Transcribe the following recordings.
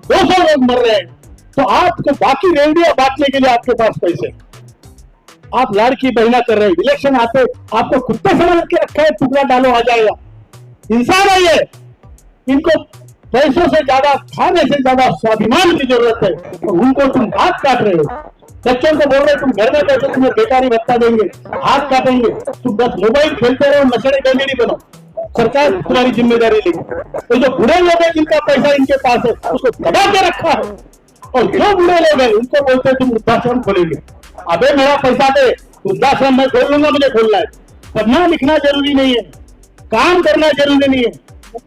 200 लोग मर रहे हैं, तो आपको बाकी रेवड़ियां बांटने के लिए आपके पास पैसे, आप लाड़की बहना कर रहे हैं। इलेक्शन आते आपको कुत्ते समझ के रखा है, टुकड़ा डालो आ जाएगा। इंसान है ये, इनको पैसों से ज्यादा, खाने से ज्यादा स्वाभिमान की जरूरत है, और उनको तुम हाथ काट रहे हो। बच्चों को बोल रहे तुम घर में बैठो, तुम्हें बेकारी भत्ता देंगे, हाथ काटेंगे, तुम बस मोबाइल खेलते रहो, नशेड़ी बेमेड़ी बनो, सरकार तुम्हारी जिम्मेदारी लेगी। तो जो बुढ़े लोग हैं जिनका पैसा इनके पास है, उसको दबा के रखा है, और जो बुढ़े लोग हैं उनको बोलते हैं तुम वृद्धाश्रम खोलेंगे। अबे मेरा पैसा दे, वृद्धाश्रम मैं खोल लूंगा, मुझे खोलना है। पढ़ना लिखना जरूरी नहीं है, काम करना जरूरी नहीं है।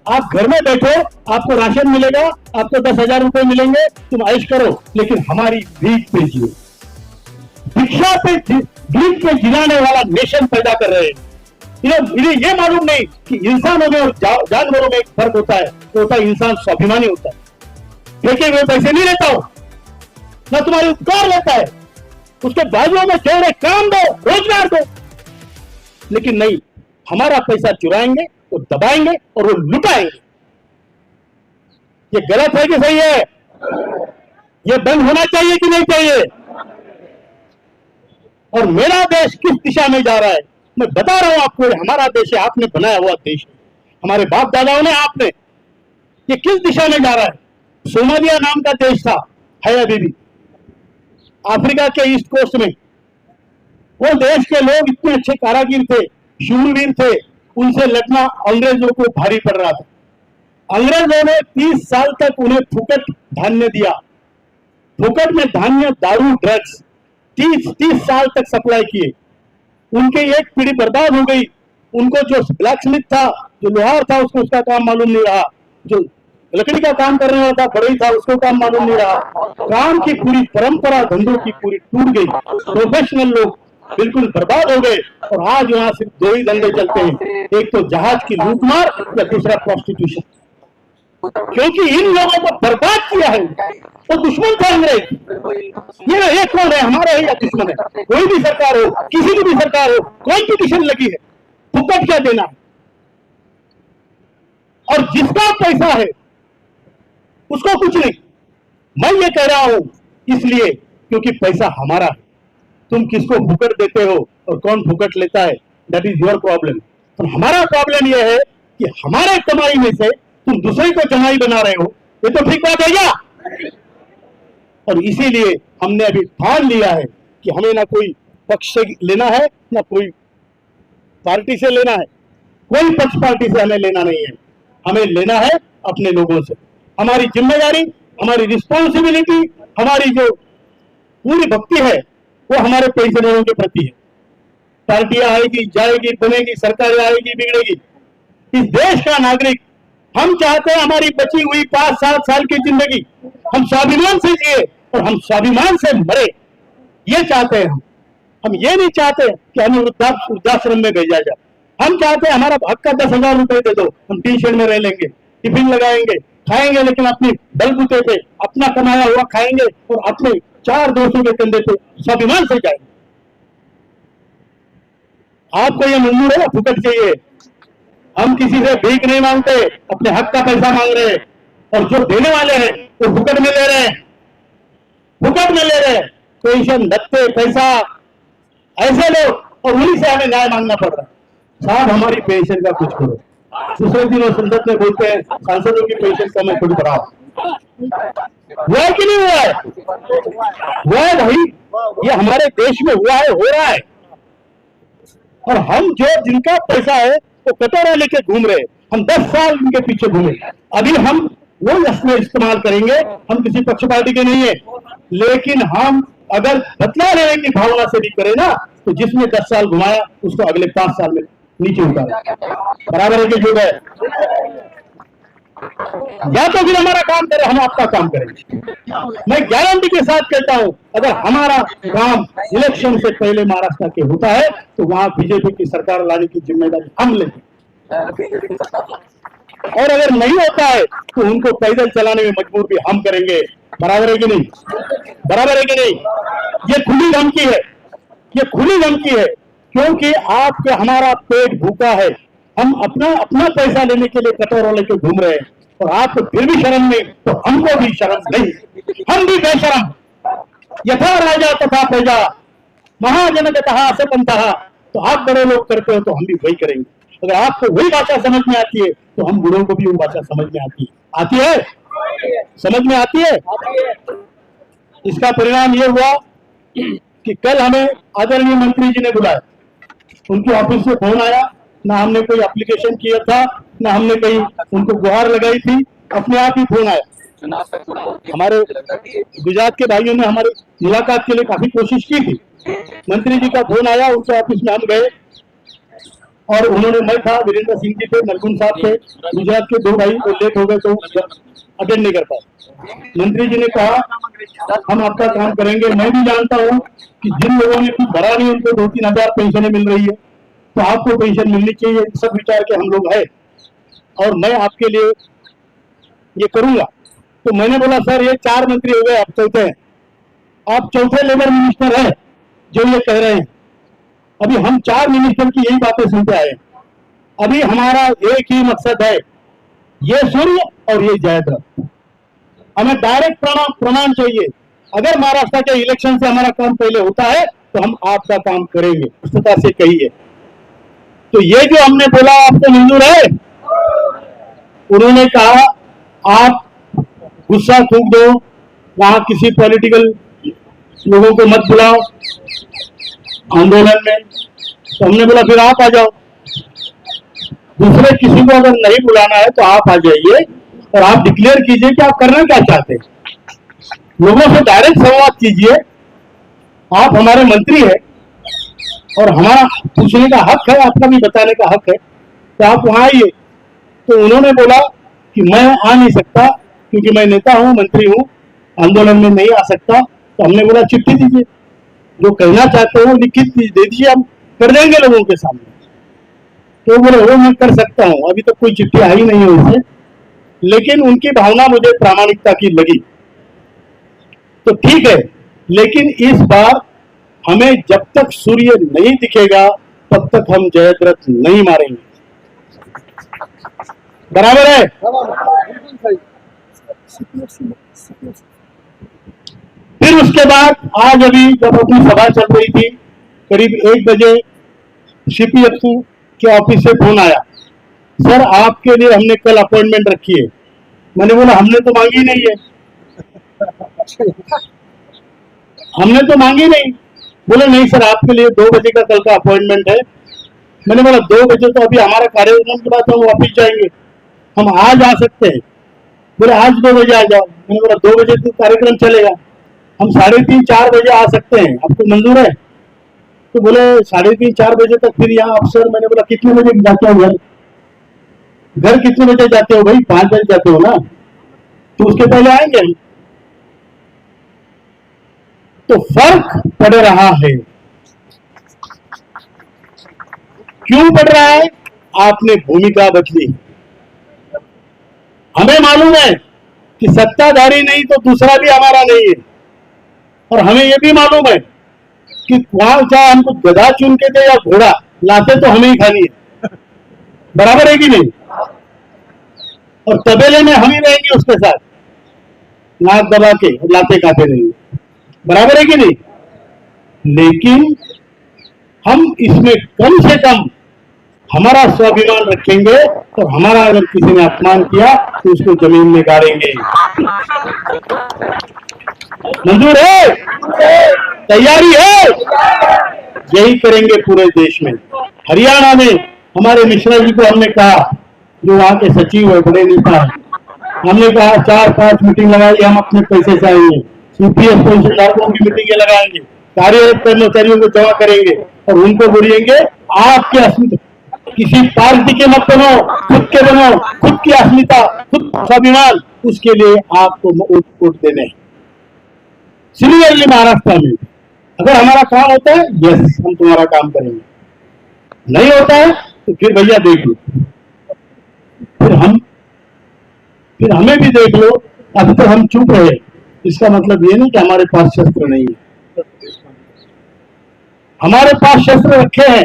आप घर में बैठो, आपको राशन मिलेगा, आपको 10,000 रुपए मिलेंगे, तुम ऐश करो, लेकिन हमारी भीख पे जियो। भिक्षा पे भीख पे जिलाने वाला नेशन पैदा कर रहे हैं। इन्हें ये मालूम नहीं कि इंसानों में और जानवरों में एक फर्क होता है, तो होता है इंसान स्वाभिमानी होता है। फेंके हुए पैसे नहीं लेता हो, ना तुम्हारी उपकार लेता है, उसके बाजुओं में जोड़े काम दो, रोजगार दो, लेकिन नहीं, हमारा पैसा चुराएंगे, वो दबाएंगे और वो लुटाएंगे। ये गलत है कि सही है? ये बंद होना चाहिए कि नहीं चाहिए? और मेरा देश किस दिशा में जा रहा है मैं बता रहा हूं आपको। हमारा देश है, आपने बनाया हुआ देश है, हमारे बाप दादाओं ने, आपने, ये किस दिशा में जा रहा है? सोमालिया नाम का देश था, है अभी भी, अफ्रीका के ईस्ट कोस्ट में। वो देश के लोग इतने अच्छे कारागिर थे, शूरवीर थे, उनसे लड़ना अंग्रेजों को भारी पड़ रहा था। अंग्रेजों ने 30 साल तक उन्हें फुकट धान्य दिया, फुकट में धान्य, दारू, ड्रग्स 30 साल तक सप्लाई किए। उनकी एक पीढ़ी बर्बाद हो गई। उनको जो ब्लैक स्मिथ था, जो लोहार था, उसको उसका काम मालूम नहीं रहा, जो लकड़ी का काम करने वाला था, बढ़ई था, उसको काम मालूम नहीं रहा। काम की पूरी परंपरा, धंधों की पूरी टूट गई। प्रोफेशनल लोग बिल्कुल बर्बाद हो गए, और आज वहां सिर्फ 2 ही धंधे चलते हैं, एक तो जहाज की लूटमार या दूसरा प्रोस्टिट्यूशन। क्योंकि इन लोगों को बर्बाद किया है, तो दुश्मन था अंग्रेज। ये कौन है, हमारा है या दुश्मन है? कोई भी सरकार हो, किसी की भी सरकार हो, कॉन्स्टिट्यूशन लगी है, फुकट क्या देना है? और जिसका पैसा है उसको कुछ नहीं। मैं ये कह रहा हूं इसलिए क्योंकि पैसा हमारा है। तुम किसको फुकट देते हो और कौन फुकट लेता है, दैट इज योर प्रॉब्लम। और हमारा प्रॉब्लम यह है कि हमारे कमाई में से तुम दूसरे को जमाई बना रहे हो। ये तो ठीक बात है क्या? और इसीलिए हमने अभी ठान लिया है कि हमें ना कोई पक्ष से लेना है, ना कोई पार्टी से लेना है। कोई पक्ष पार्टी से हमें लेना नहीं है, हमें लेना है अपने लोगों से। हमारी जिम्मेदारी, हमारी रिस्पॉन्सिबिलिटी, हमारी जो पूरी भक्ति है वो हमारे पेंशनरों के प्रति है। पार्टियां आएगी जाएगी, बनेगी, सरकार आएगी बिगड़ेगी, इस देश का नागरिक हम चाहते हैं हमारी बची हुई 5-7 साल की जिंदगी हम स्वाभिमान से जिए और हम स्वाभिमान से मरे, ये चाहते हैं हम ये नहीं चाहते कि हमें वृद्धाश्रम में भेजा जाए। हम चाहते हैं हमारा हक का 10,000 रुपए दे दो, हम टी शर्ट में रह लेंगे, टिफिन लगाएंगे, खाएंगे, लेकिन अपनी बलबूते पे अपना कमाया हुआ खाएंगे और अपने 4 दोस्तों के कंधे पे स्वाभिमान से जाएंगे। आपको ये मंजूर है? फुकट चाहिए? हम किसी से भीख नहीं मांगते, अपने हक का पैसा मांग रहे हैं, और जो देने वाले हैं वो फुकट में ले रहे हैं, फुकट में ले रहे हैं। पेंशन, भत्ते, पैसा ऐसे लोग, और उन्हीं से हमें न्याय मांगना पड़ रहा है। साहब हमारी पेंशन का कुछ करो। दूसरे दिनों संसद में बोलते हैं सांसदों की पेंशन का मैं खुद बढ़ाओ। हुआ है कि नहीं हुआ है? हुआ है भाई, ये हमारे देश में हुआ है, हो रहा है। और हम जो जिनका पैसा है वो कटोरा लेके घूम रहे हैं, हम 10 साल उनके पीछे घूमे। अभी हम वो इसमें इस्तेमाल करेंगे, हम किसी पक्ष पार्टी के नहीं है, लेकिन हम अगर बदला लेने की भावना से भी करें ना, तो जिसने 10 साल घुमाया उसको अगले 5 साल में नीचे उतारे। बराबर है कि जुड़ है? या तो फिर हमारा काम करे, हम आपका काम करेंगे। मैं गारंटी के साथ कहता हूं, अगर हमारा काम इलेक्शन से पहले महाराष्ट्र के होता है तो वहां बीजेपी की सरकार लाने की जिम्मेदारी हम लेंगे, और अगर नहीं होता है तो उनको पैदल चलाने में मजबूर भी हम करेंगे। बराबर है कि नहीं? बराबर है कि नहीं? ये खुली धमकी है, ये खुली धमकी है, क्योंकि आपके हमारा पेट भूखा है। हम अपना पैसा लेने के लिए कटोरा लेके घूम रहे हैं। और आपको फिर भी शर्म नहीं, तो हमको भी शर्म नहीं, हम भी बेशरम। यथा राजा तथा प्रजा, महाजन तथा असपंथा। तो आप बड़े लोग करते हो तो हम भी वही करेंगे। अगर आपको वही भाषा समझ में आती है तो हम बूढ़ों को भी वो भाषा समझ में आती है, समझ में आती है। इसका परिणाम ये हुआ कि कल हमें आदरणीय मंत्री जी ने बुलाया, उनके ऑफिस से फोन आया, ना हमने कोई एप्लीकेशन किया था, ना हमने कहीं उनको गुहार लगाई थी, अपने आप ही फोन आया। हमारे गुजरात के भाइयों ने हमारे मुलाकात के लिए काफी कोशिश की थी। मंत्री जी का फोन आया, उनके ऑफिस में हम गए और उन्होंने, मैं था, वीरेंद्र सिंह जी थे, नरगुन साहब थे, गुजरात के दो भाई वो लेट हो गए तो अटेंड नहीं कर पाए। मंत्री जी ने कहा हम आपका काम करेंगे। मैं भी जानता हूँ कि जिन लोगों ने कुछ भरा नहीं उनको 2-3 हजार पेंशन मिल रही है, तो आपको पेंशन मिलनी चाहिए, सब विचार के हम लोग है और मैं आपके लिए ये करूंगा। तो मैंने बोला सर ये 4 मंत्री हो गए, आप चौथे हैं, आप चौथे लेबर मिनिस्टर हैं जो ये कह रहे हैं। अभी हम 4 मिनिस्टर की यही बातें सुनते आए। अभी हमारा एक ही मकसद है, ये सूर्य और ये जयद्रथ। हमें डायरेक्ट प्रमाण चाहिए। अगर महाराष्ट्र के इलेक्शन से हमारा काम पहले होता है तो हम आपका काम करेंगे, स्पष्टता से कहिए। तो ये जो हमने बोला आपको मंजूर है? उन्होंने कहा आप गुस्सा थूक दो, वहां किसी पॉलिटिकल लोगों को मत बुलाओ आंदोलन में। तो हमने बोला फिर आप आ जाओ, दूसरे किसी को अगर नहीं बुलाना है तो आप आ जाइए और आप डिक्लेयर कीजिए कि आप करना क्या चाहते हैं, लोगों से डायरेक्ट संवाद कीजिए। आप हमारे मंत्री हैं और हमारा पूछने का हक है, आपका भी बताने का हक है, तो आप वहां आइए। तो उन्होंने बोला कि मैं आ नहीं सकता क्योंकि मैं नेता हूं, मंत्री हूं, आंदोलन में नहीं आ सकता। तो हमने बोला चिट्ठी दीजिए, जो कहना चाहते हो लिखित दे दीजिए, हम कर देंगे लोगों के सामने। तो बोले वो मैं कर सकता हूं, अभी तक कोई चिट्ठी आई नहीं है उनसे, लेकिन उनकी भावना मुझे प्रामाणिकता की लगी। तो ठीक है, लेकिन इस बार हमें जब तक सूर्य नहीं दिखेगा तब तक हम जयद्रथ नहीं मारेंगे, बराबर है? फिर उसके बाद आज अभी जब अपनी सभा चल रही थी, करीब 1 बजे सीपीएफसी के ऑफिस से फोन आया, सर आपके लिए हमने कल अपॉइंटमेंट रखी है। मैंने बोला हमने तो मांगी नहीं है। हमने तो मांगी नहीं। बोले नहीं सर आपके लिए 2 बजे का कल का अपॉइंटमेंट है। मैंने बोला 2 बजे तो अभी हमारा कार्यक्रम के बाद हम वापिस जाएंगे, हम आज आ सकते हैं। बोले आज 2 बजे आ जाओ। मैंने बोला 2 बजे तो कार्यक्रम चलेगा, हम 3:30-4 बजे आ सकते हैं, आपको मंजूर है? तो बोले 3:30-4 बजे तक फिर यहाँ अफसर। मैंने बोला कितने बजे जाते हो घर कितने बजे जाते हो भाई? 5 बजे जाते हो ना, तो उसके पहले आएंगे। तो फर्क पड़ रहा है। क्यों पड़ रहा है? आपने भूमिका बदली। हमें मालूम है कि सत्ताधारी नहीं तो दूसरा भी हमारा नहीं है, और हमें यह भी मालूम है कि वहां चाहे हमको गधा चुन के दे या घोड़ा, लाते तो हमें ही खानी है, बराबर है कि नहीं? और तबेले में हम ही रहेंगे उसके साथ, नाक दबा के लाते खाते रहेंगे, बराबर है कि नहीं? लेकिन हम इसमें कम से कम हमारा स्वाभिमान रखेंगे, और हमारा अगर किसी ने अपमान किया तो उसको जमीन में गाड़ेंगे। मंजूर है? तैयारी है? यही करेंगे पूरे देश में। हरियाणा में हमारे मिश्रा जी को हमने कहा, जो वहां के सचिव है, बड़े नेता है, हमने कहा 4-5 मीटिंग लगाई, हम अपने पैसे से आएंगे, सीपीएफ पेंशनधारकों की मीटिंगें लगाएंगे, कार्यरत कर्मचारियों को जमा करेंगे और उनको बोलेंगे आपके अस्मिता, किसी पार्टी के मत बनो, खुद के बनो, खुद की अस्मिता, खुद स्वाभिमान, उसके लिए आपको वोट देने। सिमिलरली महाराष्ट्र में अगर हमारा काम होता है, यस हम तुम्हारा काम करेंगे, नहीं होता है तो फिर भैया देख लो, फिर हमें भी देख लो। अभी तो हम चुप रहे, इसका मतलब ये नहीं कि हमारे पास शस्त्र नहीं है, हमारे पास शस्त्र रखे हैं।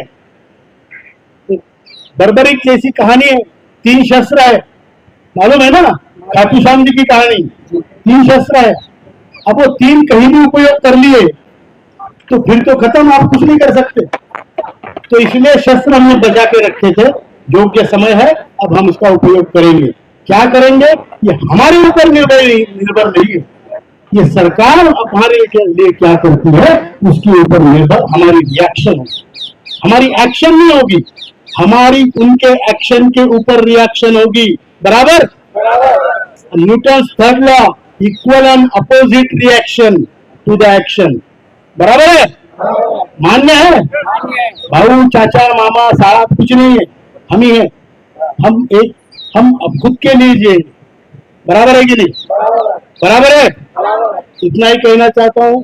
बर्बरिक जैसी कहानी है, 3 शस्त्र है, मालूम है ना? खाटू श्याम जी की कहानी, 3 शस्त्र है। अब वो 3 कहीं भी उपयोग कर लिए तो फिर तो खत्म, आप कुछ नहीं कर सकते। तो इसलिए शस्त्र हमने बचा के रखे थे, योग्य समय है, अब हम इसका उपयोग करेंगे। क्या करेंगे ये हमारे ऊपर निर्भर नहीं है, ये सरकार हमारे लिए क्या करती है उसके ऊपर निर्भर हमारी रिएक्शन होगी। हमारी एक्शन नहीं होगी, हमारी उनके एक्शन के ऊपर रिएक्शन होगी। बराबर? Newton third law, equal and opposite reaction to the action. बराबर है? मान्य है? भाऊ चाचा मामा साहब कुछ नहीं है, हम ही है। हम अब खुद के लिए जिएंगे। बराबर है कि नहीं? बराबर है? इतना ही कहना चाहता हूँ।